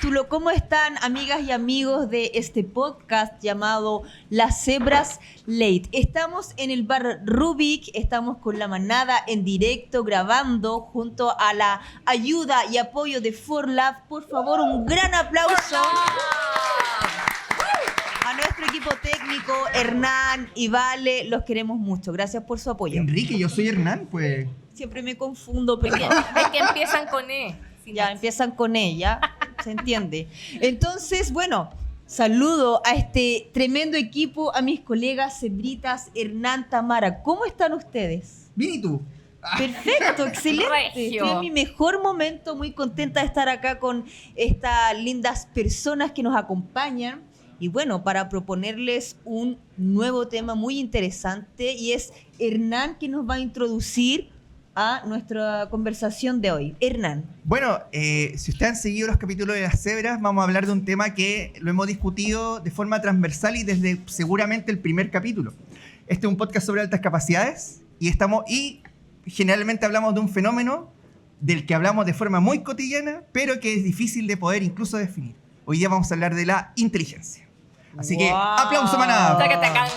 capítulo. ¿Cómo están, amigas y amigos de este podcast llamado Las Cebras Late? Estamos en el bar Rubik, estamos con la manada en directo grabando junto a la ayuda y apoyo de ForLab. Por favor, un gran aplauso a nuestro equipo técnico, Hernán y Vale. Los queremos mucho. Gracias por su apoyo. Enrique, yo soy Hernán, pues. Siempre me confundo, pero Es que empiezan con E. ya empiezan con ella, se entiende. Entonces, bueno, saludo a este tremendo equipo, a mis colegas Cebritas, Hernán, Tamara. ¿Cómo están ustedes? Bien, ¿y tú? Perfecto, excelente. Regio. Estoy en mi mejor momento, muy contenta de estar acá con estas lindas personas que nos acompañan. Y bueno, para proponerles un nuevo tema muy interesante, y es Hernán que nos va a introducir a nuestra conversación de hoy. Hernán. Bueno, si ustedes han seguido los capítulos de Las Cebras, vamos a hablar de un tema que lo hemos discutido de forma transversal y desde seguramente el primer capítulo. Este es un podcast sobre altas capacidades y generalmente hablamos de un fenómeno del que hablamos de forma muy cotidiana, pero que es difícil de poder incluso definir. Hoy día vamos a hablar de la inteligencia. Así que, ¡aplauso, manada! Tacatacán.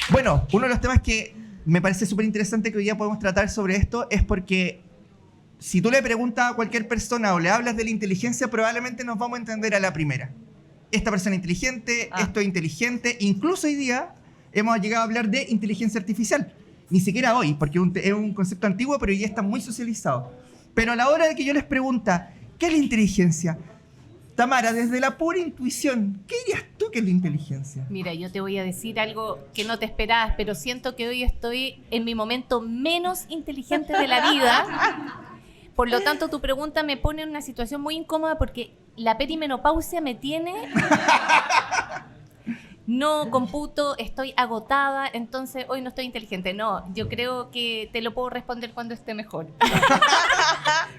Bueno, uno de los temas que me parece súper interesante que hoy día podemos tratar sobre esto es porque si tú le preguntas a cualquier persona o le hablas de la inteligencia, probablemente nos vamos a entender a la primera. Esta persona es inteligente, esto es inteligente. Incluso hoy día hemos llegado a hablar de inteligencia artificial. Ni siquiera hoy, porque es un concepto antiguo, pero ya está muy socializado. Pero a la hora de que yo les pregunta, ¿qué es la inteligencia? Tamara, desde la pura intuición, ¿qué dirías tú que es la inteligencia? Mira, yo te voy a decir algo que no te esperabas, pero siento que hoy estoy en mi momento menos inteligente de la vida. Por lo tanto, tu pregunta me pone en una situación muy incómoda porque la perimenopausia me tiene... No computo, estoy agotada, entonces hoy no estoy inteligente. No, yo creo que te lo puedo responder cuando esté mejor.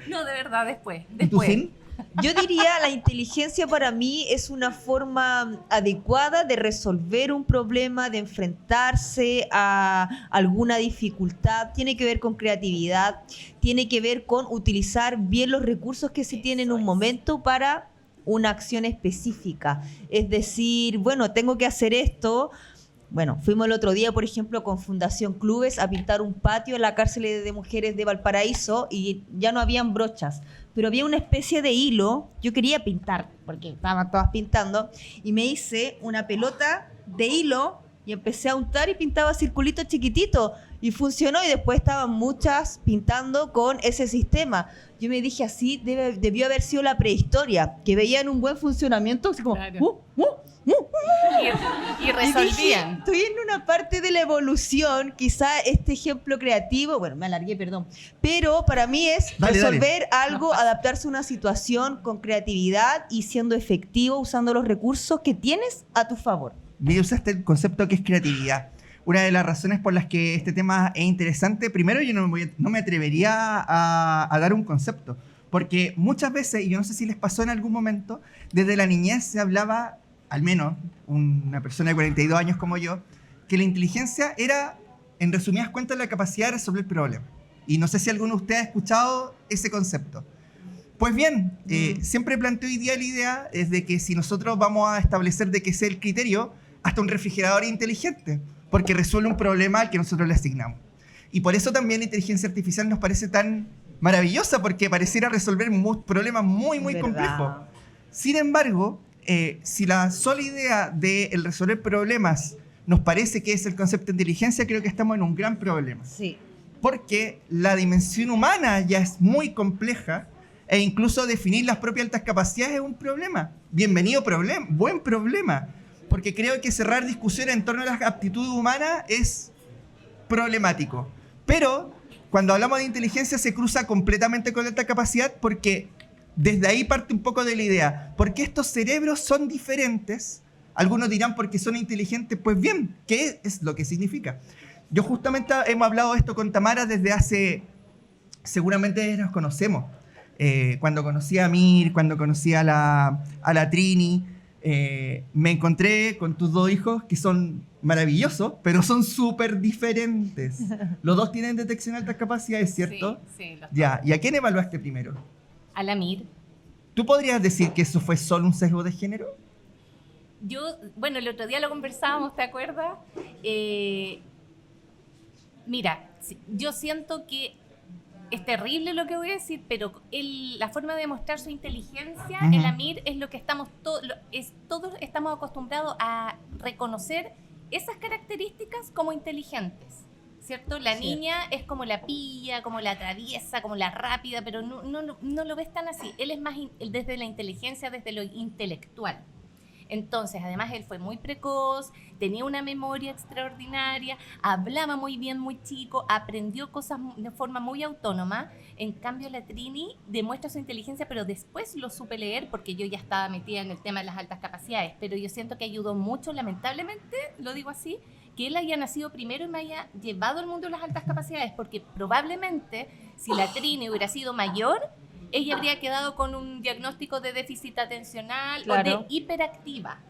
No, de verdad, después. ¿Y tú, Sin? Yo diría la inteligencia para mí es una forma adecuada de resolver un problema, de enfrentarse a alguna dificultad. Tiene que ver con creatividad, tiene que ver con utilizar bien los recursos que se tienen en un momento para una acción específica. Es decir, bueno, tengo que hacer esto. Bueno, fuimos el otro día, por ejemplo, con Fundación Clubes a pintar un patio en la cárcel de mujeres de Valparaíso y ya no habían brochas, pero había una especie de hilo. Yo quería pintar, porque estaban todas pintando, y me hice una pelota de hilo y empecé a untar y pintaba circulitos chiquititos y funcionó, y después estaban muchas pintando con ese sistema. Yo me dije, así debió haber sido la prehistoria, que veían un buen funcionamiento, así como... Claro. Y resolvían. Y dije, estoy en una parte de la evolución, quizá este ejemplo creativo, bueno, me alargué, perdón, pero para mí es resolver algo, adaptarse a una situación con creatividad y siendo efectivo, usando los recursos que tienes a tu favor. Me usaste el concepto que es creatividad. Una de las razones por las que este tema es interesante, primero yo no me atrevería a dar un concepto, porque muchas veces, y yo no sé si les pasó en algún momento, desde la niñez se hablaba, al menos una persona de 42 años como yo, que la inteligencia era, en resumidas cuentas, la capacidad de resolver problemas. Y no sé si alguno de ustedes ha escuchado ese concepto. Pues bien, siempre planteo hoy día la idea es de que si nosotros vamos a establecer de qué es el criterio, hasta un refrigerador es inteligente, porque resuelve un problema al que nosotros le asignamos. Y por eso también la inteligencia artificial nos parece tan maravillosa, porque pareciera resolver problemas muy, muy complejos. Sin embargo, si la sola idea de el resolver problemas nos parece que es el concepto de inteligencia, creo que estamos en un gran problema. Sí. Porque la dimensión humana ya es muy compleja e incluso definir las propias altas capacidades es un problema. Bienvenido problema, buen problema. Porque creo que cerrar discusiones en torno a las aptitudes humanas es problemático. Pero cuando hablamos de inteligencia se cruza completamente con la alta capacidad, porque desde ahí parte un poco de la idea. ¿Por qué estos cerebros son diferentes? Algunos dirán porque son inteligentes. Pues bien, ¿qué es lo que significa? Yo justamente hemos hablado de esto con Tamara desde hace... Seguramente nos conocemos. Cuando conocí a Mir, cuando conocí a la Trini, me encontré con tus dos hijos que son maravillosos, pero son súper diferentes. Los dos tienen detección de altas capacidades, ¿cierto? Sí, los dos. Ya. ¿Y a quién evaluaste primero? a la Mir. ¿Tú podrías decir que eso fue solo un sesgo de género? Bueno, el otro día lo conversábamos, ¿te acuerdas? Mira, yo siento que es terrible lo que voy a decir, pero la forma de mostrar su inteligencia en la Mir es lo que todos estamos acostumbrados a reconocer esas características como inteligentes, ¿cierto? La niña es como la pilla, como la traviesa, como la rápida, pero no lo ves tan así. Él es más desde la inteligencia, desde lo intelectual. Entonces, además, él fue muy precoz, tenía una memoria extraordinaria, hablaba muy bien, muy chico, aprendió cosas de forma muy autónoma. En cambio, la Trini demuestra su inteligencia, pero después lo supe leer porque yo ya estaba metida en el tema de las altas capacidades. Pero yo siento que ayudó mucho, lamentablemente, lo digo así, que él haya nacido primero y me haya llevado al mundo de las altas capacidades, porque probablemente, si la Trini hubiera sido mayor, ella habría quedado con un diagnóstico de déficit atencional, claro, o de hiperactiva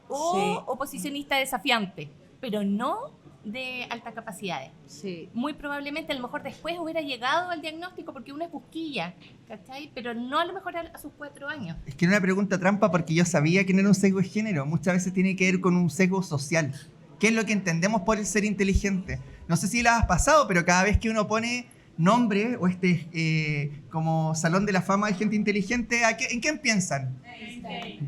o oposicionista desafiante, pero no de altas capacidades. Sí. Muy probablemente a lo mejor después hubiera llegado al diagnóstico porque uno es busquilla, ¿cachai? Pero no a lo mejor a sus 4 años. Es que era una pregunta trampa porque yo sabía que no era un sesgo de género. Muchas veces tiene que ver con un sesgo social. ¿Qué es lo que entendemos por el ser inteligente? No sé si la has pasado, pero cada vez que uno pone nombre o como salón de la fama de gente inteligente, ¿en quién piensan?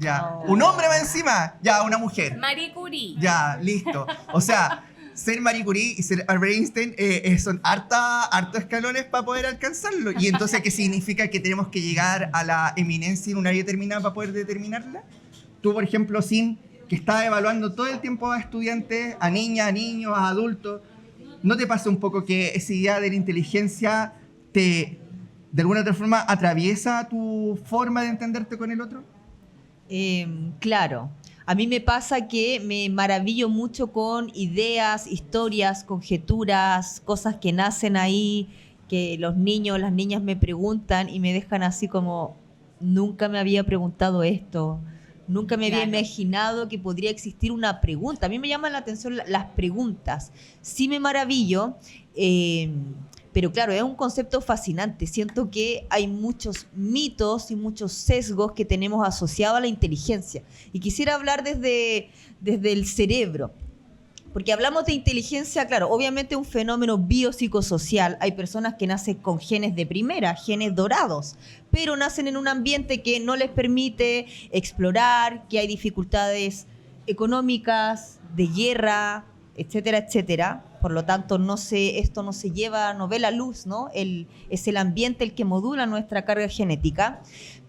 Ya. ¿Un hombre va encima? Ya, una mujer. Marie Curie. Ya, listo. O sea, ser Marie Curie y ser Albert Einstein son hartos escalones para poder alcanzarlo. ¿Y entonces qué significa? ¿Que tenemos que llegar a la eminencia en un área determinada para poder determinarla? Tú, por ejemplo, Sin, que estás evaluando todo el tiempo a estudiantes, a niñas, a niños, a adultos, ¿no te pasa un poco que esa idea de la inteligencia de alguna otra forma atraviesa tu forma de entenderte con el otro? Claro. A mí me pasa que me maravillo mucho con ideas, historias, conjeturas, cosas que nacen ahí, que los niños, las niñas me preguntan y me dejan así como, nunca me había preguntado esto. Nunca me había imaginado que podría existir una pregunta. A mí me llaman la atención las preguntas. Sí me maravillo, pero claro, es un concepto fascinante. Siento que hay muchos mitos y muchos sesgos que tenemos asociados a la inteligencia. Y quisiera hablar desde el cerebro. Porque hablamos de inteligencia, claro, obviamente un fenómeno biopsicosocial. Hay personas que nacen con genes de primera, genes dorados, pero nacen en un ambiente que no les permite explorar, que hay dificultades económicas, de guerra, etcétera, etcétera. Por lo tanto, esto no ve la luz, ¿no? Es el ambiente el que modula nuestra carga genética.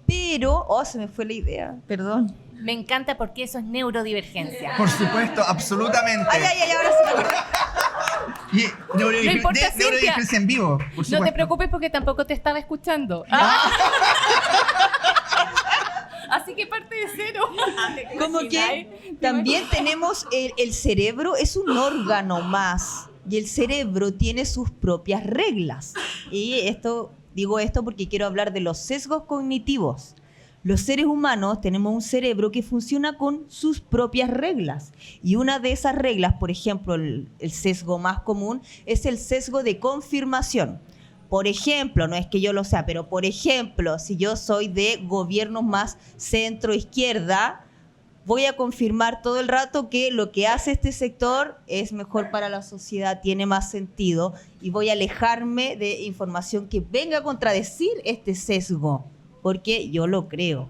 Pero, se me fue la idea, perdón. Me encanta porque eso es neurodivergencia. Por supuesto, absolutamente. Ay, ahora sí. Y No importa, Cintia. neurodivergencia en vivo, por supuesto. No te preocupes porque tampoco te estaba escuchando. Así que parte de cero. Como que también tenemos el cerebro, es un órgano más. Y el cerebro tiene sus propias reglas. Y digo esto porque quiero hablar de los sesgos cognitivos. Los seres humanos tenemos un cerebro que funciona con sus propias reglas. Y una de esas reglas, por ejemplo, el sesgo más común, es el sesgo de confirmación. Por ejemplo, no es que yo lo sea, pero por ejemplo, si yo soy de gobiernos más centro-izquierda, voy a confirmar todo el rato que lo que hace este sector es mejor para la sociedad, tiene más sentido, y voy a alejarme de información que venga a contradecir este sesgo, porque yo lo creo.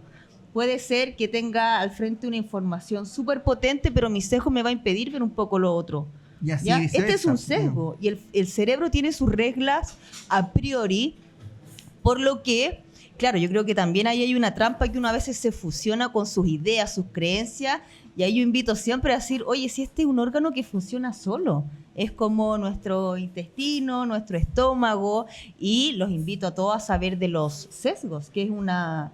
Puede ser que tenga al frente una información súper potente, pero mi sesgo me va a impedir ver un poco lo otro. Y así ¿Ya? viceversa. Este es un sesgo, y el cerebro tiene sus reglas a priori, por lo que, claro, yo creo que también ahí hay una trampa que uno a veces se fusiona con sus ideas, sus creencias, y ahí yo invito siempre a decir, oye, si este es un órgano que funciona solo, es como nuestro intestino, nuestro estómago, y los invito a todos a saber de los sesgos, que es esta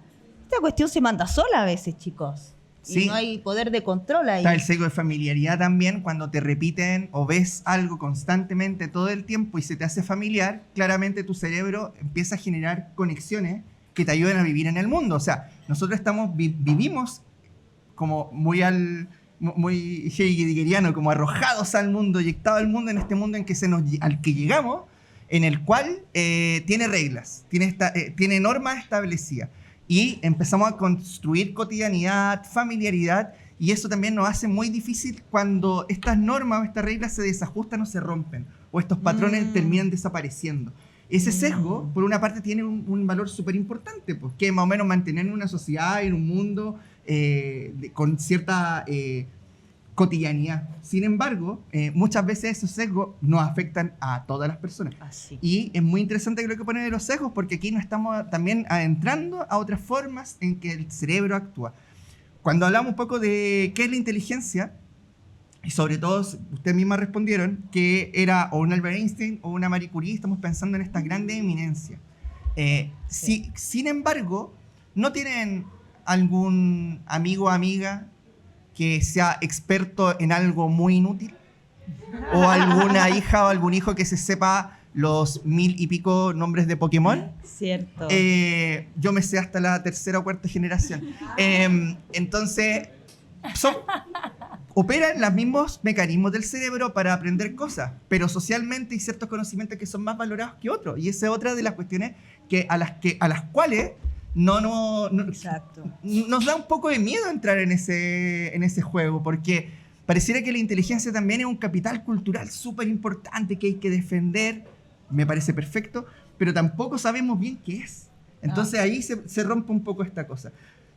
cuestión se manda sola a veces, chicos. Sí. Y no hay poder de control ahí. Está el sesgo de familiaridad también, cuando te repiten o ves algo constantemente todo el tiempo y se te hace familiar, claramente tu cerebro empieza a generar conexiones que te ayuden a vivir en el mundo. O sea, nosotros vivimos como muy heideggeriano, como arrojados al mundo, eyectados al mundo, en este mundo al que llegamos, en el cual tiene reglas, tiene normas establecidas. Y empezamos a construir cotidianidad, familiaridad, y eso también nos hace muy difícil cuando estas normas o estas reglas se desajustan o se rompen, o estos patrones terminan desapareciendo. Ese sesgo, por una parte, tiene un valor súper importante, pues, que más o menos mantener una sociedad, en un mundo con cierta cotidianidad. Sin embargo, muchas veces esos sesgos nos afectan a todas las personas. Así. Y es muy interesante lo que pone de los sesgos, porque aquí nos estamos también adentrando a otras formas en que el cerebro actúa. Cuando hablamos un poco de qué es la inteligencia, y sobre todo ustedes mismas respondieron que era o un Albert Einstein o una Marie Curie, estamos pensando en estas grandes eminencias. Sin embargo, ¿no tienen algún amigo o amiga que sea experto en algo muy inútil? ¿O alguna hija o algún hijo que se sepa los 1000 y pico nombres de Pokémon? Cierto. Yo me sé hasta la 3ª o 4ª generación. Entonces, operan los mismos mecanismos del cerebro para aprender cosas, pero socialmente hay ciertos conocimientos que son más valorados que otros. Y esa es otra de las cuestiones a las cuales Exacto. nos da un poco de miedo entrar en ese juego, porque pareciera que la inteligencia también es un capital cultural súper importante que hay que defender. Me parece perfecto, pero tampoco sabemos bien qué es. Entonces ahí se rompe un poco esta cosa.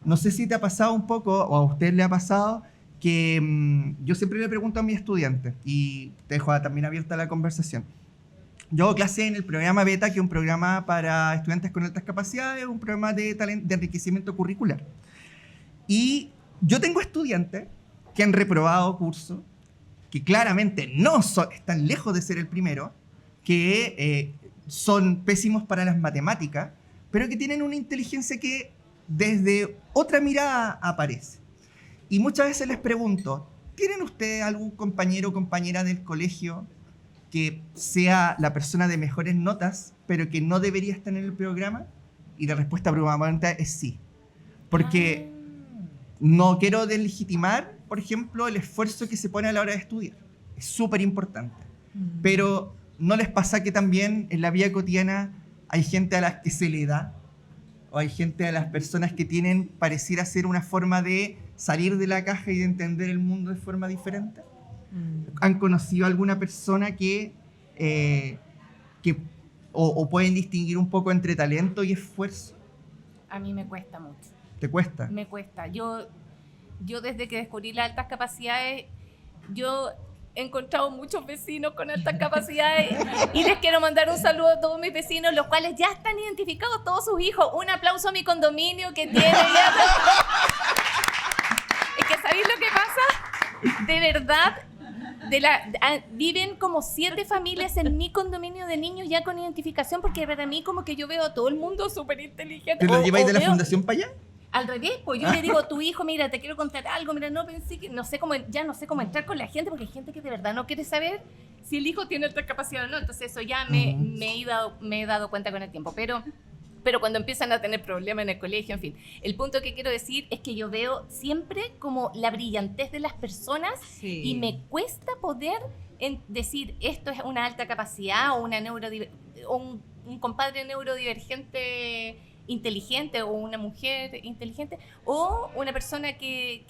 No sé si te ha pasado un poco, o a usted le ha pasado, que yo siempre le pregunto a mis estudiantes, y te dejo también abierta la conversación. Yo hago clase en el programa Beta, que es un programa para estudiantes con altas capacidades, un programa de enriquecimiento curricular. Y yo tengo estudiantes que han reprobado cursos, que claramente están lejos de ser el primero, que son pésimos para las matemáticas, pero que tienen una inteligencia que desde otra mirada aparece. Y muchas veces les pregunto, ¿tienen ustedes algún compañero o compañera del colegio que sea la persona de mejores notas, pero que no debería estar en el programa? Y la respuesta probablemente es sí. Porque no quiero deslegitimar, por ejemplo, el esfuerzo que se pone a la hora de estudiar. Es súper importante. Pero ¿no les pasa que también en la vida cotidiana hay gente a las que se le da? ¿O hay gente a las personas que tienen, pareciera ser una forma de salir de la caja y de entender el mundo de forma diferente? ¿Han conocido alguna persona que pueden distinguir un poco entre talento y esfuerzo? A mí me cuesta mucho. ¿Te cuesta? Me cuesta. Yo desde que descubrí las altas capacidades, yo he encontrado muchos vecinos con altas capacidades y les quiero mandar un saludo a todos mis vecinos, los cuales ya están identificados todos sus hijos. Un aplauso a mi condominio que tiene ya... Es que ¿sabéis lo que pasa? De verdad, viven como 7 familias en mi condominio de niños ya con identificación, porque para mí como que yo veo a todo el mundo súper inteligente. ¿Te lo lleváis de la fundación para allá? Al revés, pues yo le digo a tu hijo, mira, te quiero contar algo, mira, no pensé que, no sé cómo entrar con la gente, porque hay gente que de verdad no quiere saber si el hijo tiene otra capacidad o no. Entonces eso ya me he dado cuenta con el tiempo, pero cuando empiezan a tener problemas en el colegio, en fin. El punto que quiero decir es que yo veo siempre como la brillantez de las personas, sí, y me cuesta poder decir esto es una alta capacidad o un compadre neurodivergente inteligente, o una mujer inteligente, o una persona que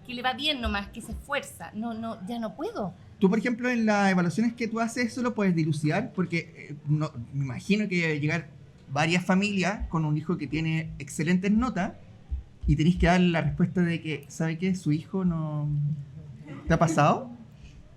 le va bien nomás, que se esfuerza. Ya no puedo. Tú, por ejemplo, en las evaluaciones que tú haces, eso lo puedes dilucidar, porque me imagino que debe llegar varias familias con un hijo que tiene excelentes notas y tenés que dar la respuesta de que, ¿sabe qué? Su hijo no... ¿Te ha pasado?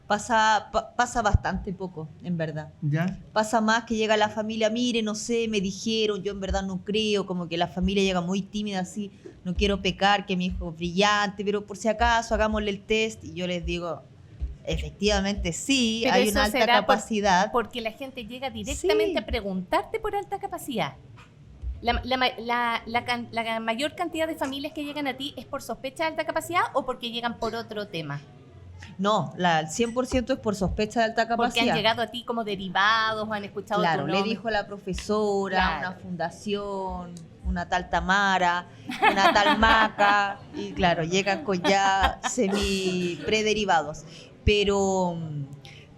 Pasa bastante poco, en verdad. ¿Ya? Pasa más que llega la familia, mire, no sé, me dijeron, yo en verdad no creo, como que la familia llega muy tímida, así, no quiero pecar, que mi hijo es brillante, pero por si acaso hagámosle el test, y yo les digo, efectivamente sí, pero hay una alta capacidad. Porque la gente llega directamente, sí, a preguntarte por alta capacidad. La mayor cantidad de familias que llegan a ti es por sospecha de alta capacidad o porque llegan por otro tema. No, el 100% es por sospecha de alta capacidad. Porque han llegado a ti como derivados o han escuchado tu nombre. Claro, le dijo la profesora, claro, una fundación, una tal Tamara, una tal Maca, y claro, llegan con ya semi-prederivados. Pero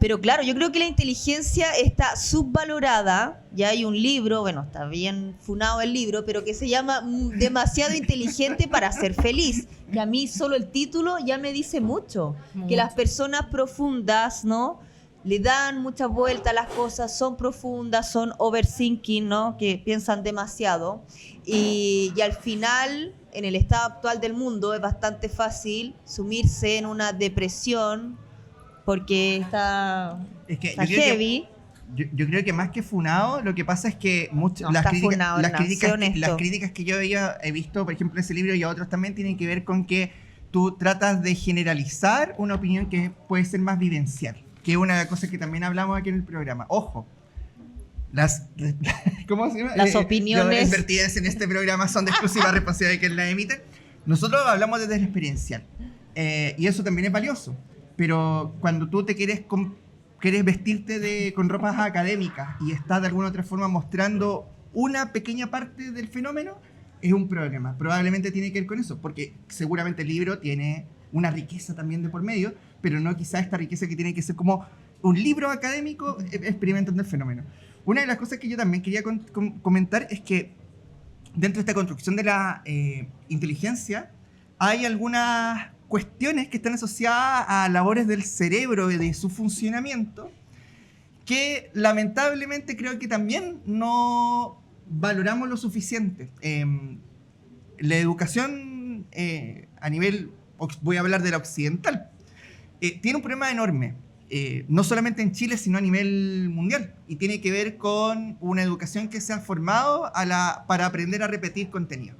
Pero claro, yo creo que la inteligencia está subvalorada. Ya hay un libro, bueno, está bien funado el libro, pero que se llama Demasiado inteligente para ser feliz. Que a mí solo el título ya me dice mucho. Que las personas profundas, ¿no? Le dan muchas vueltas a las cosas, son profundas, son overthinking, ¿no? Que piensan demasiado. Y al final, en el estado actual del mundo, es bastante fácil sumirse en una depresión porque está Es que está yo creo que heavy. yo creo que más que funado, lo que pasa es que No, está funado, las no, críticas, sé honesto. las críticas que yo he visto, por ejemplo, en ese libro y a otros también, tienen que ver con que tú tratas de generalizar una opinión que puede ser más vivencial, que es una de las cosas que también hablamos aquí en el programa. Ojo, ¿cómo se llama? Las opiniones. Las vertidas en este programa son de exclusiva responsabilidad de quien las emiten. Nosotros hablamos desde la experiencial, y eso también es valioso. Pero cuando tú te quieres vestirte con ropas académicas y estás de alguna otra forma mostrando una pequeña parte del fenómeno, es un problema. Probablemente tiene que ver con eso, porque seguramente el libro tiene una riqueza también de por medio, pero no quizá esta riqueza que tiene que ser como un libro académico experimentando el fenómeno. Una de las cosas que yo también quería comentar es que dentro de esta construcción de la inteligencia hay algunas cuestiones que están asociadas a labores del cerebro y de su funcionamiento que lamentablemente creo que también no valoramos lo suficiente. La educación a nivel, voy a hablar de la occidental, tiene un problema enorme, no solamente en Chile, sino a nivel mundial, y tiene que ver con una educación que se ha formado para aprender a repetir contenido.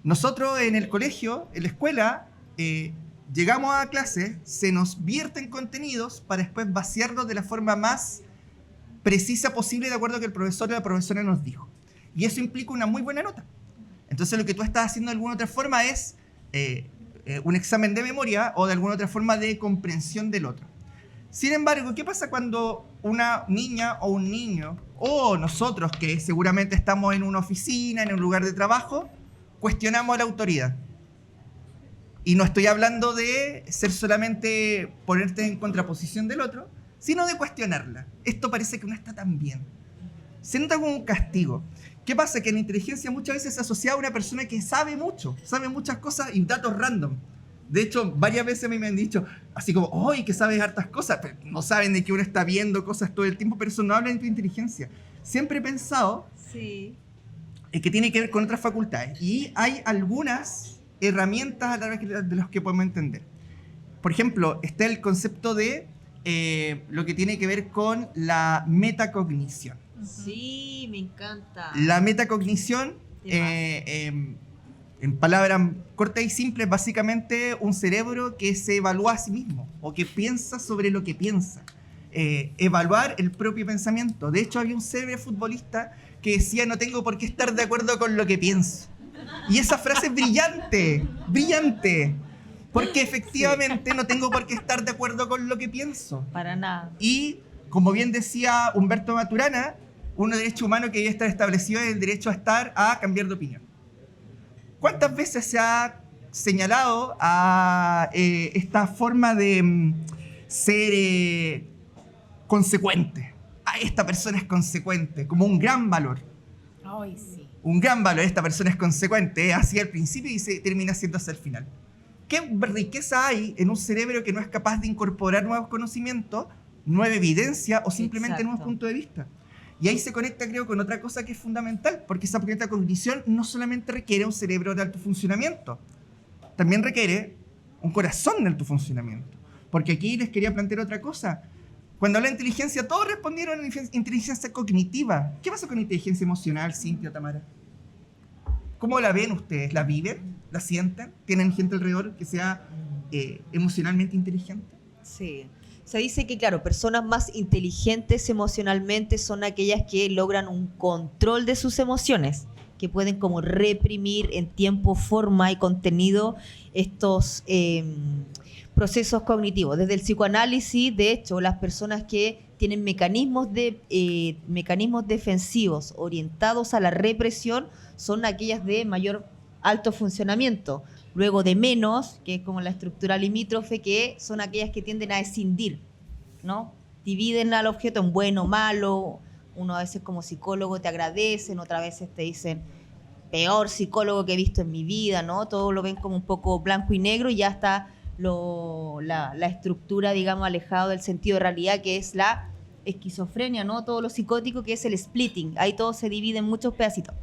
Nosotros en el colegio, en la escuela, llegamos a clase, se nos vierten contenidos para después vaciarlos de la forma más precisa posible de acuerdo a que el profesor o la profesora nos dijo. Y eso implica una muy buena nota. Entonces lo que tú estás haciendo de alguna otra forma es un examen de memoria o de alguna otra forma de comprensión del otro. Sin embargo, ¿qué pasa cuando una niña o un niño, o nosotros que seguramente estamos en una oficina, en un lugar de trabajo, cuestionamos a la autoridad? Y no estoy hablando de ser solamente ponerte en contraposición del otro, sino de cuestionarla. Esto parece que no está tan bien. Se nota como un castigo. ¿Qué pasa? Que la inteligencia muchas veces se asocia a una persona que sabe mucho, sabe muchas cosas y datos random. De hecho, varias veces a mí me han dicho, así como, ¡ay, que sabes hartas cosas! Pero no saben de que uno está viendo cosas todo el tiempo, pero eso no habla de tu inteligencia. Siempre he pensado Sí. que tiene que ver con otras facultades. Y hay algunas herramientas a través de los que podemos entender. Por ejemplo, está el concepto de lo que tiene que ver con la metacognición. Sí, me encanta. La metacognición, en palabras cortas y simples, básicamente un cerebro que se evalúa a sí mismo o que piensa sobre lo que piensa. Evaluar el propio pensamiento. De hecho, había un célebre futbolista que decía: no tengo por qué estar de acuerdo con lo que pienso. Y esa frase es brillante, brillante, porque efectivamente no tengo por qué estar de acuerdo con lo que pienso. Para nada. Y, como bien decía Humberto Maturana, un derecho humano que debe estar establecido es el derecho a cambiar de opinión. ¿Cuántas veces se ha señalado a esta forma de ser consecuente? Esta persona es consecuente, como un gran valor. Ay, sí. Un gran valor, esta persona es consecuente, así al principio y se termina siendo hasta el final. ¿Qué riqueza hay en un cerebro que no es capaz de incorporar nuevos conocimientos, nueva evidencia o simplemente Exacto. nuevos puntos de vista? Y ahí se conecta, creo, con otra cosa que es fundamental, porque esa cognición no solamente requiere un cerebro de alto funcionamiento, también requiere un corazón de alto funcionamiento. Porque aquí les quería plantear otra cosa. Cuando habla de inteligencia, todos respondieron a inteligencia cognitiva. ¿Qué pasa con la inteligencia emocional, Cintia, Tamara? ¿Cómo la ven ustedes? ¿La viven? ¿La sienten? ¿Tienen gente alrededor que sea emocionalmente inteligente? Sí. Se dice que, claro, personas más inteligentes emocionalmente son aquellas que logran un control de sus emociones, que pueden como reprimir en tiempo, forma y contenido estos procesos cognitivos. Desde el psicoanálisis, de hecho, las personas que tienen mecanismos defensivos orientados a la represión son aquellas de mayor alto funcionamiento. Luego de menos, que es como la estructura limítrofe, que son aquellas que tienden a escindir, ¿no? dividen al objeto en bueno, malo. Uno a veces como psicólogo te agradecen, otras veces te dicen peor psicólogo que he visto en mi vida, ¿no? Todo lo ven como un poco blanco y negro y ya está la estructura, digamos, alejado del sentido de realidad, que es la esquizofrenia, ¿no? Todo lo psicótico, que es el splitting. Ahí todo se divide en muchos pedacitos.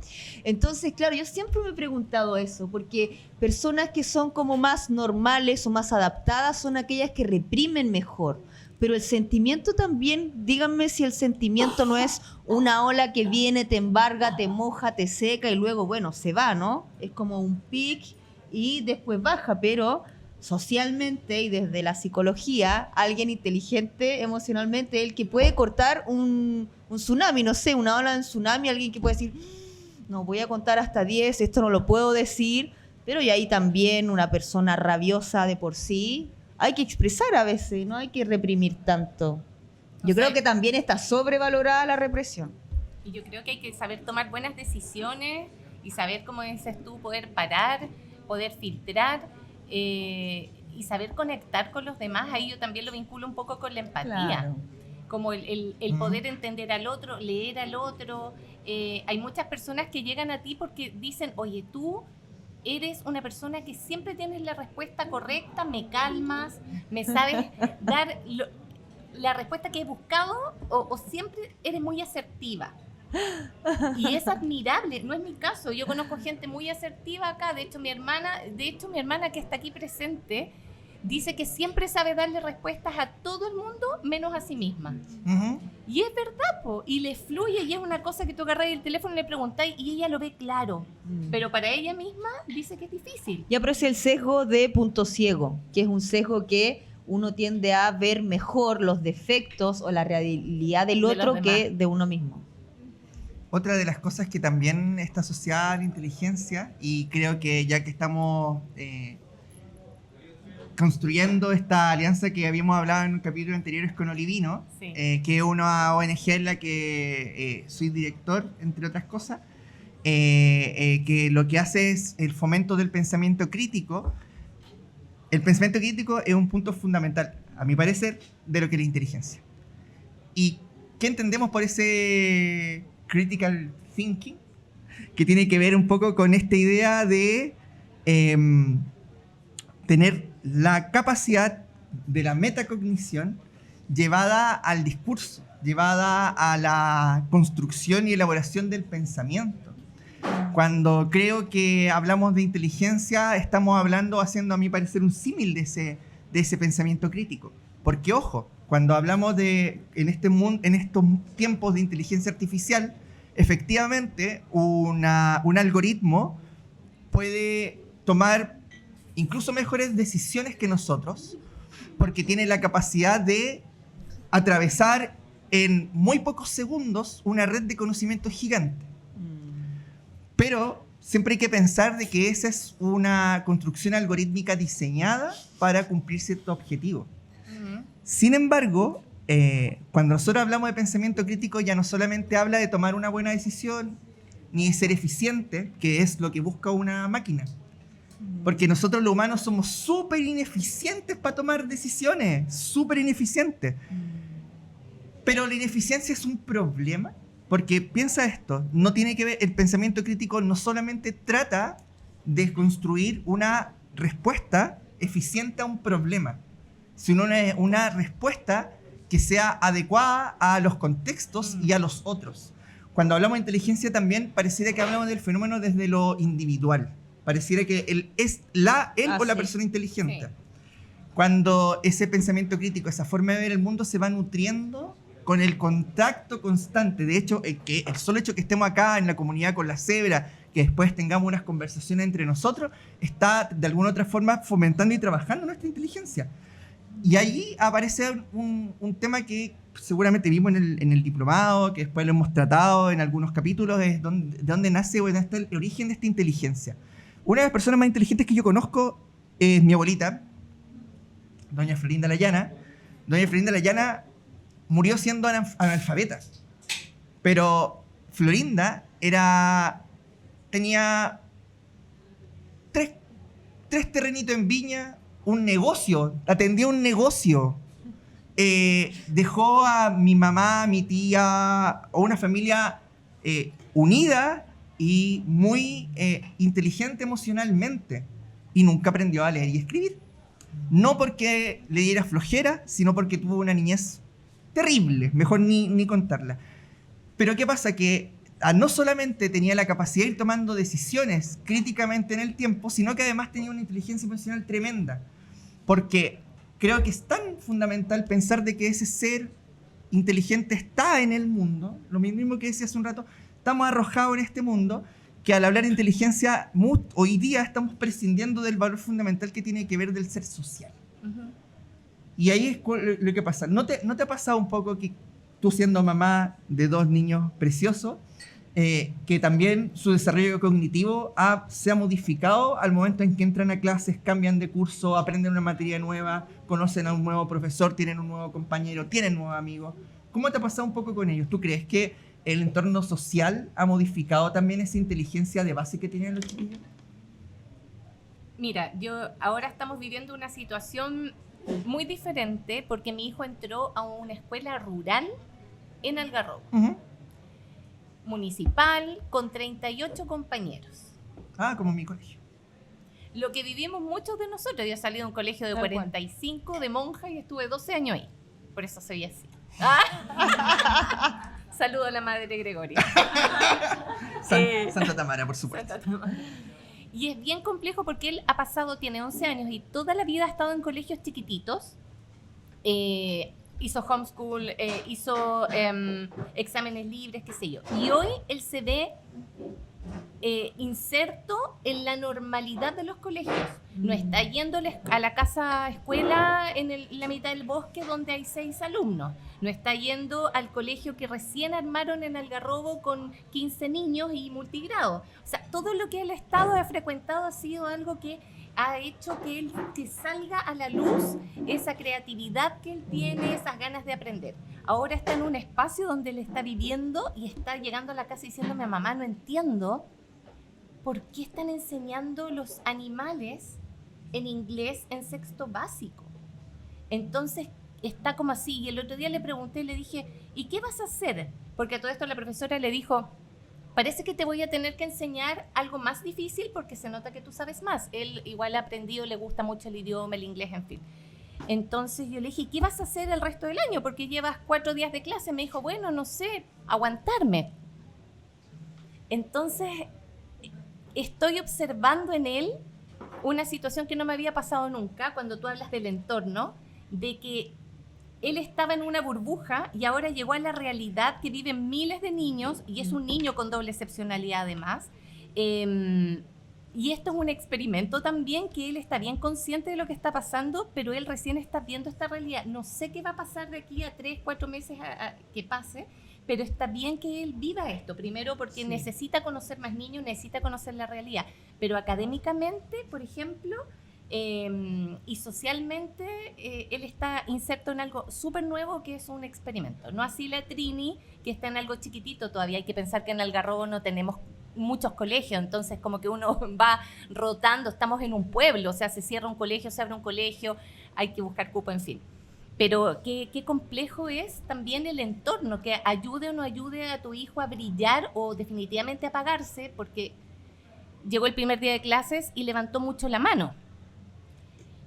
Entonces, claro, yo siempre me he preguntado eso, porque personas que son como más normales o más adaptadas son aquellas que reprimen mejor. Pero el sentimiento también, díganme si el sentimiento no es una ola que viene, te embarga, te moja, te seca y luego, bueno, se va, ¿no? Es como un pic y después baja, pero socialmente y desde la psicología, alguien inteligente emocionalmente, el que puede cortar un tsunami, no sé, una ola de tsunami, alguien que puede decir, no, voy a contar hasta 10, esto no lo puedo decir, pero y ahí también una persona rabiosa de por sí, hay que expresar a veces, no hay que reprimir tanto. Yo creo que también está sobrevalorada la represión. Y yo creo que hay que saber tomar buenas decisiones y saber, como dices tú, poder parar, poder filtrar y saber conectar con los demás. Ahí yo también lo vinculo un poco con la empatía. Claro. Como el poder entender al otro, leer al otro. Hay muchas personas que llegan a ti porque dicen, oye, tú eres una persona que siempre tienes la respuesta correcta, me calmas, me sabes dar la respuesta que he buscado o siempre eres muy asertiva. Y es admirable, no es mi caso. Yo conozco gente muy asertiva acá. De hecho, mi hermana que está aquí presente dice que siempre sabe darle respuestas a todo el mundo menos a sí misma. Ujú. Y es verdad, po, y le fluye, y es una cosa que tú agarras el teléfono y le preguntáis y ella lo ve claro. Pero para ella misma dice que es difícil. Ya, pero es el sesgo de punto ciego, que es un sesgo que uno tiende a ver mejor los defectos o la realidad del De otro los que demás. de uno mismo. Otra de las cosas que también está asociada a la inteligencia, y creo que ya que estamos construyendo esta alianza que habíamos hablado en capítulos anteriores con Olivino, Sí. que es una ONG en la que soy director, entre otras cosas, que lo que hace es el fomento del pensamiento crítico. El pensamiento crítico es un punto fundamental, a mi parecer, de lo que es la inteligencia. ¿Y qué entendemos por ese critical thinking? Que tiene que ver un poco con esta idea de tener la capacidad de la metacognición llevada al discurso, llevada a la construcción y elaboración del pensamiento. Cuando creo que hablamos de inteligencia, estamos hablando, haciendo a mi parecer un símil de ese pensamiento crítico. Porque, ojo, cuando hablamos en estos tiempos de inteligencia artificial, efectivamente un algoritmo puede tomar incluso mejores decisiones que nosotros, porque tiene la capacidad de atravesar en muy pocos segundos una red de conocimiento gigante. Pero siempre hay que pensar de que esa es una construcción algorítmica diseñada para cumplir cierto objetivo. Sin embargo, cuando nosotros hablamos de pensamiento crítico, ya no solamente habla de tomar una buena decisión, ni de ser eficiente, que es lo que busca una máquina. Porque nosotros los humanos somos súper ineficientes para tomar decisiones, súper ineficientes. Pero la ineficiencia es un problema, porque piensa esto, no tiene que ver, el pensamiento crítico no solamente trata de construir una respuesta eficiente a un problema, sino una respuesta que sea adecuada a los contextos y a los otros. Cuando hablamos de inteligencia también pareciera que hablamos del fenómeno desde lo individual. Pareciera que él o la sí. persona inteligente. Sí. Cuando ese pensamiento crítico, esa forma de ver el mundo se va nutriendo con el contacto constante. De hecho, el solo hecho que estemos acá en la comunidad con la cebra, que después tengamos unas conversaciones entre nosotros, está de alguna otra forma fomentando y trabajando nuestra inteligencia. Y ahí aparece un tema que seguramente vimos en el diplomado, que después lo hemos tratado en algunos capítulos, es de dónde nace o dónde está el origen de esta inteligencia. Una de las personas más inteligentes que yo conozco es mi abuelita, doña Florinda Layana. Doña Florinda Layana murió siendo analfabeta, pero Florinda tenía tres terrenitos en Viña, un negocio, atendía un negocio, dejó a mi mamá, a mi tía, o una familia unida y muy inteligente emocionalmente. Y nunca aprendió a leer y escribir. No porque le diera flojera, sino porque tuvo una niñez terrible. Mejor ni contarla. Pero ¿qué pasa? Que no solamente tenía la capacidad de ir tomando decisiones críticamente en el tiempo, sino que además tenía una inteligencia emocional tremenda. Porque creo que es tan fundamental pensar de que ese ser inteligente está en el mundo, lo mismo que decía hace un rato, estamos arrojados en este mundo, que al hablar de inteligencia, hoy día estamos prescindiendo del valor fundamental que tiene que ver del ser social. Uh-huh. Y ahí es lo que pasa. ¿No te ha pasado un poco que tú, siendo mamá de 2 niños preciosos, que también su desarrollo cognitivo se ha modificado al momento en que entran a clases, cambian de curso, aprenden una materia nueva, conocen a un nuevo profesor, tienen un nuevo compañero, tienen nuevos amigos? ¿Cómo te ha pasado un poco con ellos? ¿Tú crees que el entorno social ha modificado también esa inteligencia de base que tienen los chiquillos? Mira, ahora estamos viviendo una situación muy diferente porque mi hijo entró a una escuela rural en Algarrobo. Uh-huh. Municipal, con 38 compañeros. Como mi colegio. Lo que vivimos muchos de nosotros. Yo he salido de un colegio de 45 de monja y estuve 12 años ahí. Por eso soy así. Saludo a la madre de Gregoria. Santa Tamara, por supuesto. Santa Tamara. Y es bien complejo porque él tiene 11 años y toda la vida ha estado en colegios chiquititos. Hizo homeschool, hizo exámenes libres, qué sé yo. Y hoy él se ve inserto en la normalidad de los colegios. No está yendo a la casa escuela en la mitad del bosque donde hay 6 alumnos. No está yendo al colegio que recién armaron en Algarrobo con 15 niños y multigrado. O sea, todo lo que él ha frecuentado ha sido algo que ha hecho que salga a la luz esa creatividad que él tiene, esas ganas de aprender. Ahora está en un espacio donde él está viviendo y está llegando a la casa diciéndome: a mamá, no entiendo por qué están enseñando los animales en inglés en 6º básico. Entonces está como así. Y el otro día le pregunté, le dije: ¿y qué vas a hacer? Porque a todo esto la profesora le dijo: parece que te voy a tener que enseñar algo más difícil porque se nota que tú sabes más. Él igual ha aprendido, le gusta mucho el idioma, el inglés, en fin. Entonces yo le dije: ¿qué vas a hacer el resto del año? Porque llevas 4 días de clase. Me dijo: bueno, no sé, aguantarme. Entonces estoy observando en él una situación que no me había pasado nunca cuando tú hablas del entorno, de que él estaba en una burbuja y ahora llegó a la realidad que viven miles de niños, y es un niño con doble excepcionalidad además. Y esto es un experimento también, que él está bien consciente de lo que está pasando, pero él recién está viendo esta realidad. No sé qué va a pasar de aquí a 3, 4 meses que pase, pero está bien que él viva esto. Primero porque necesita conocer más niños, necesita conocer la realidad. Pero académicamente, por ejemplo, y socialmente, él está inserto en algo súper nuevo que es un experimento. No así la Trini, que está en algo chiquitito todavía. Hay que pensar que en Algarrobo no tenemos muchos colegios, entonces como que uno va rotando, estamos en un pueblo, o sea, se cierra un colegio, se abre un colegio, hay que buscar cupo, en fin. Pero qué complejo es también el entorno, que ayude o no ayude a tu hijo a brillar o definitivamente a apagarse, porque llegó el primer día de clases y levantó mucho la mano.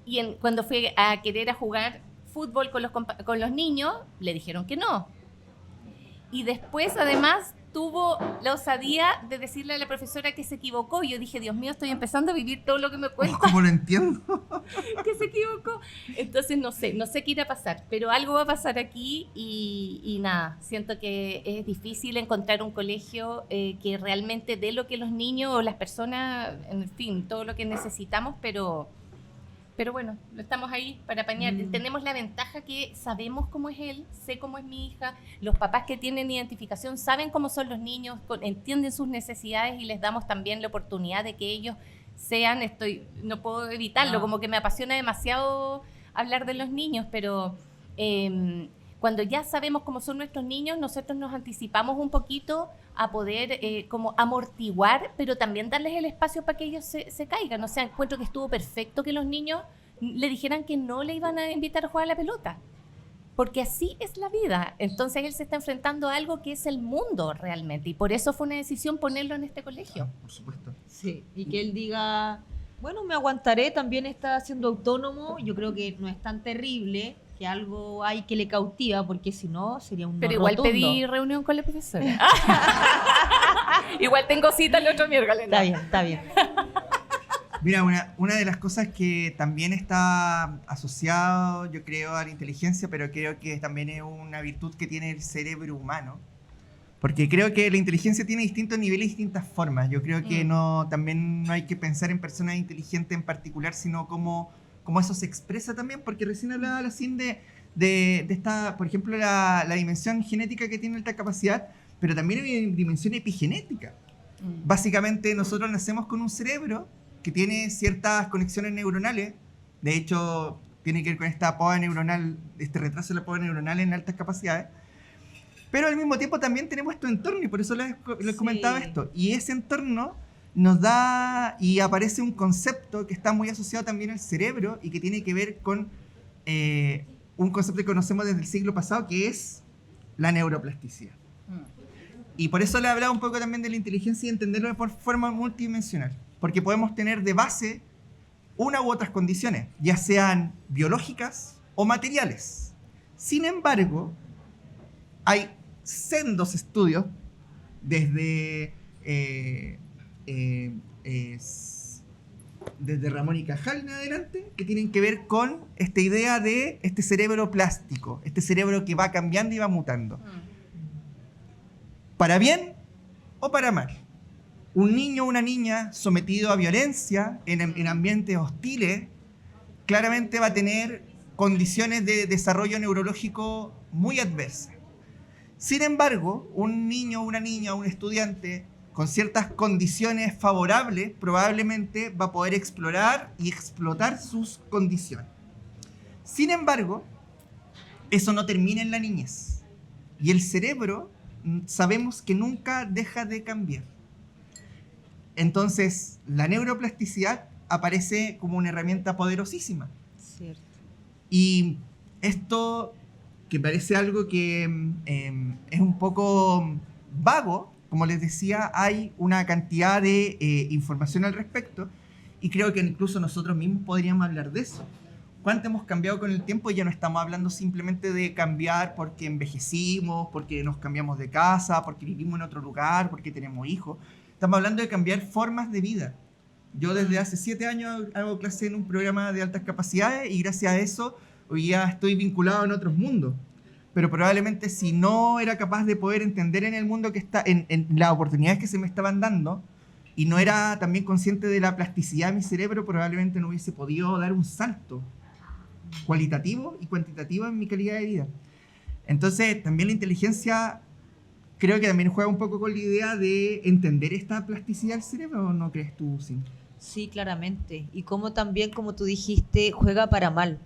Y cuando fue a querer jugar fútbol con los niños, le dijeron que no. Y después, además, tuvo la osadía de decirle a la profesora que se equivocó. Y yo dije: Dios mío, estoy empezando a vivir todo lo que me cuenta. ¿Cómo lo entiendo? Que se equivocó. Entonces no sé qué irá a pasar, pero algo va a pasar aquí y nada, siento que es difícil encontrar un colegio que realmente dé lo que los niños o las personas, en fin, todo lo que necesitamos, pero bueno, estamos ahí para apañar. Tenemos la ventaja que sabemos cómo es él, sé cómo es mi hija, los papás que tienen identificación saben cómo son los niños, entienden sus necesidades y les damos también la oportunidad de que ellos sean, no puedo evitarlo, como que me apasiona demasiado hablar de los niños, pero cuando ya sabemos cómo son nuestros niños, nosotros nos anticipamos un poquito a poder como amortiguar, pero también darles el espacio para que ellos se caigan. O sea, encuentro que estuvo perfecto que los niños le dijeran que no le iban a invitar a jugar a la pelota, porque así es la vida. Entonces él se está enfrentando a algo que es el mundo realmente, y por eso fue una decisión ponerlo en este colegio. Por supuesto. Sí, y que él diga, bueno, me aguantaré, también está siendo autónomo, yo creo que no es tan terrible, que algo hay que le cautiva, porque si no sería un no Pero igual rotundo. pedí reunión con la profesora. Igual tengo cita el otro miércoles. Está bien, está bien. Mira, una de las cosas que también está asociado, yo creo, a la inteligencia, pero creo que también es una virtud que tiene el cerebro humano, porque creo que la inteligencia tiene distintos niveles y distintas formas. Yo creo que también no hay que pensar en personas inteligentes en particular, sino cómo eso se expresa también, porque recién hablaba la CIN de esta, por ejemplo, la dimensión genética que tiene alta capacidad, pero también hay dimensión epigenética. Básicamente nosotros nacemos con un cerebro que tiene ciertas conexiones neuronales. De hecho, tiene que ver con esta poda neuronal, este retraso de la poda neuronal en altas capacidades. Pero al mismo tiempo también tenemos nuestro entorno, y por eso les comentaba esto. Y ese entorno nos da, y aparece un concepto que está muy asociado también al cerebro y que tiene que ver con un concepto que conocemos desde el siglo pasado, que es la neuroplasticidad. Y por eso le hablaba un poco también de la inteligencia y entenderlo de forma multidimensional. Porque podemos tener de base una u otras condiciones, ya sean biológicas o materiales. Sin embargo, hay sendos estudios desde Ramón y Cajal en adelante que tienen que ver con esta idea de este cerebro plástico, este cerebro que va cambiando y va mutando. Para bien o para mal. Un niño o una niña sometido a violencia en ambientes hostiles claramente va a tener condiciones de desarrollo neurológico muy adversas. Sin embargo, un niño o una niña, un estudiante con ciertas condiciones favorables probablemente va a poder explorar y explotar sus condiciones. Sin embargo, eso no termina en la niñez. Y el cerebro sabemos que nunca deja de cambiar. Entonces, la neuroplasticidad aparece como una herramienta poderosísima. Cierto. Y esto, que parece algo que es un poco vago, como les decía, hay una cantidad de información al respecto, y creo que incluso nosotros mismos podríamos hablar de eso. ¿Cuánto hemos cambiado con el tiempo? Ya no estamos hablando simplemente de cambiar porque envejecimos, porque nos cambiamos de casa, porque vivimos en otro lugar, porque tenemos hijos. Estamos hablando de cambiar formas de vida. Yo desde hace 7 años hago clase en un programa de altas capacidades, y gracias a eso hoy ya estoy vinculado en otros mundos. Pero probablemente si no era capaz de poder entender en el mundo que está, en las oportunidades que se me estaban dando, y no era también consciente de la plasticidad de mi cerebro, probablemente no hubiese podido dar un salto cualitativo y cuantitativo en mi calidad de vida. Entonces, también la inteligencia creo que también juega un poco con la idea de entender esta plasticidad del cerebro, ¿o no crees tú, Sin? Sí, claramente. Y como también, como tú dijiste, juega para mal.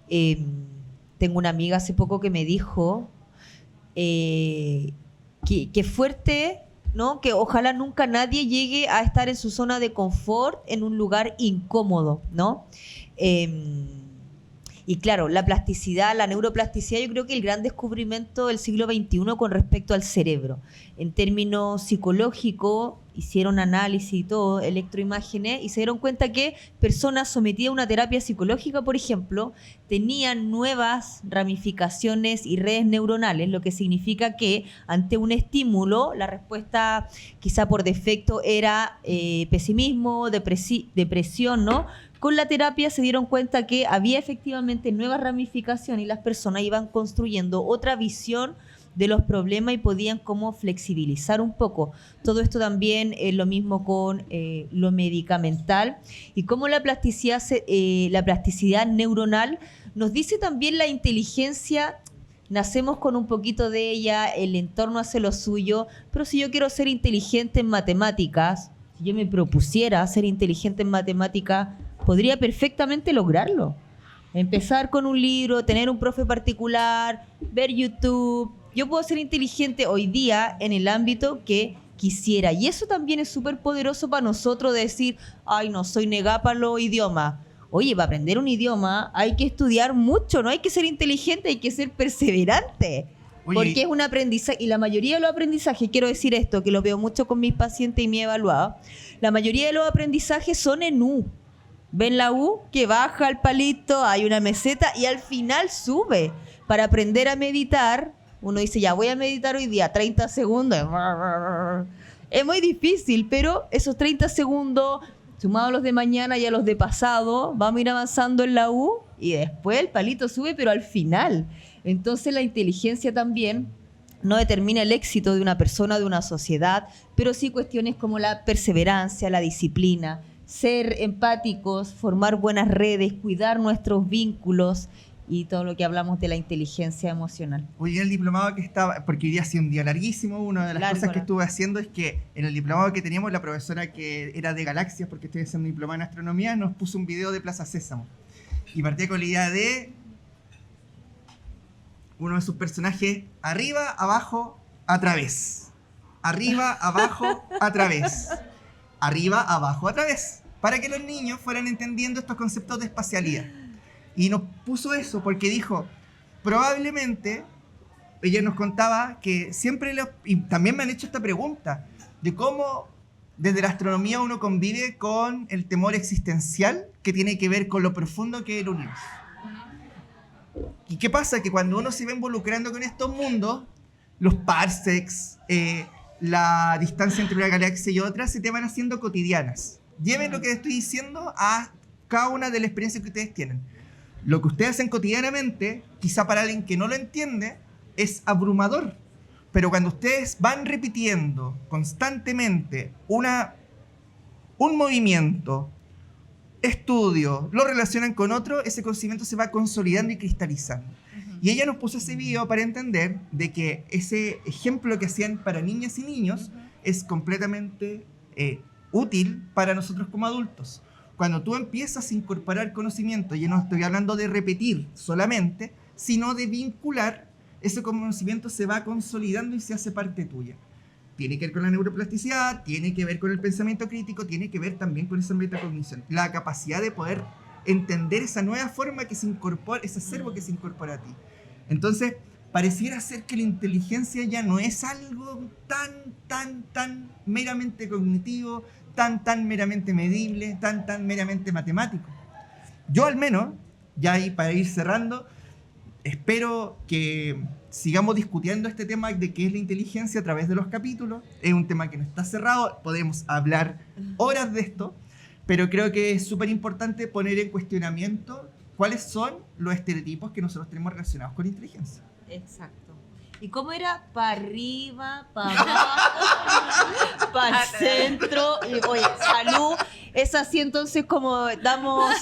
Tengo una amiga hace poco que me dijo que fuerte, ¿no? Que ojalá nunca nadie llegue a estar en su zona de confort en un lugar incómodo, ¿no? Y claro, la plasticidad, la neuroplasticidad, yo creo que el gran descubrimiento del siglo XXI con respecto al cerebro. En términos psicológicos, hicieron análisis y todo, electroimágenes, y se dieron cuenta que personas sometidas a una terapia psicológica, por ejemplo, tenían nuevas ramificaciones y redes neuronales, lo que significa que ante un estímulo, la respuesta quizá por defecto era pesimismo, depresión, ¿no? Con la terapia se dieron cuenta que había efectivamente nuevas ramificaciones y las personas iban construyendo otra visión de los problemas y podían como flexibilizar un poco. Todo esto también es lo mismo con lo medicamental, y cómo la plasticidad neuronal nos dice también la inteligencia. Nacemos con un poquito de ella, el entorno hace lo suyo, pero si yo quiero ser inteligente en matemáticas, si yo me propusiera ser inteligente en matemáticas, podría perfectamente lograrlo. Empezar con un libro, tener un profe particular, ver YouTube. Yo puedo ser inteligente hoy día en el ámbito que quisiera. Y eso también es súper poderoso para nosotros, decir, ay, no, soy negada para los idiomas. Oye, para aprender un idioma hay que estudiar mucho, no hay que ser inteligente, hay que ser perseverante. Oye, Porque es un aprendizaje, y la mayoría de los aprendizajes, quiero decir esto, que lo veo mucho con mis pacientes y mi evaluado, la mayoría de los aprendizajes son en U. Ven la U, que baja el palito, hay una meseta y al final sube. Para aprender a meditar, uno dice, ya voy a meditar hoy día, 30 segundos. Es muy difícil, pero esos 30 segundos, sumados a los de mañana y a los de pasado, vamos a ir avanzando en la U y después el palito sube, pero al final. Entonces la inteligencia también no determina el éxito de una persona, de una sociedad, pero sí cuestiones como la perseverancia, la disciplina, ser empáticos, formar buenas redes, cuidar nuestros vínculos y todo lo que hablamos de la inteligencia emocional. Hoy en el diplomado que estaba, porque hoy día ha sido un día larguísimo, una de las Largo, cosas que ¿no? estuve haciendo es que en el diplomado que teníamos, la profesora que era de galaxias, porque estoy haciendo un diplomado en astronomía, nos puso un video de Plaza Sésamo. Y partía con la idea de uno de sus personajes, arriba, abajo, a través. Arriba, abajo, a través. Arriba, abajo, a través. Para que los niños fueran entendiendo estos conceptos de espacialidad. Y nos puso eso porque dijo, probablemente, ella nos contaba que siempre, y también me han hecho esta pregunta, de cómo desde la astronomía uno convive con el temor existencial que tiene que ver con lo profundo que es el universo. ¿Y qué pasa? Que cuando uno se va involucrando con estos mundos, los parsecs, la distancia entre una galaxia y otra, se te van haciendo cotidianas. Lleven lo que estoy diciendo a cada una de las experiencias que ustedes tienen. Lo que ustedes hacen cotidianamente, quizá para alguien que no lo entiende, es abrumador. Pero cuando ustedes van repitiendo constantemente un movimiento, estudio, lo relacionan con otro, ese conocimiento se va consolidando y cristalizando. Y ella nos puso ese video para entender de que ese ejemplo que hacían para niñas y niños es completamente útil para nosotros como adultos. Cuando tú empiezas a incorporar conocimiento, y no estoy hablando de repetir solamente, sino de vincular, ese conocimiento se va consolidando y se hace parte tuya. Tiene que ver con la neuroplasticidad, tiene que ver con el pensamiento crítico, tiene que ver también con esa metacognición. La capacidad de poder entender esa nueva forma que se incorpora, ese acervo que se incorpora a ti. Entonces, pareciera ser que la inteligencia ya no es algo tan meramente cognitivo, tan meramente medible, tan meramente matemático. Yo al menos, ya ahí para ir cerrando, espero que sigamos discutiendo este tema de qué es la inteligencia a través de los capítulos. Es un tema que no está cerrado, podemos hablar horas de esto, pero creo que es súper importante poner en cuestionamiento cuáles son los estereotipos que nosotros tenemos relacionados con inteligencia. Exacto. ¿Y cómo era? Para arriba, para abajo, para el centro. Y, oye, salud. Es así entonces como estamos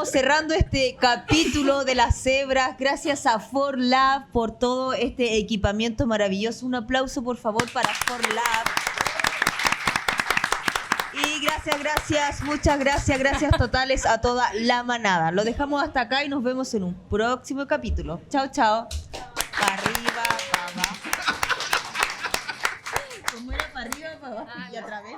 cerrando este capítulo de las cebras. Gracias a ForLab por todo este equipamiento maravilloso. Un aplauso, por favor, para ForLab. Y muchas gracias totales a toda la manada. Lo dejamos hasta acá y nos vemos en un próximo capítulo. Chao, chao. Para arriba, para abajo. ¿Cómo era? Para arriba, para abajo y a través.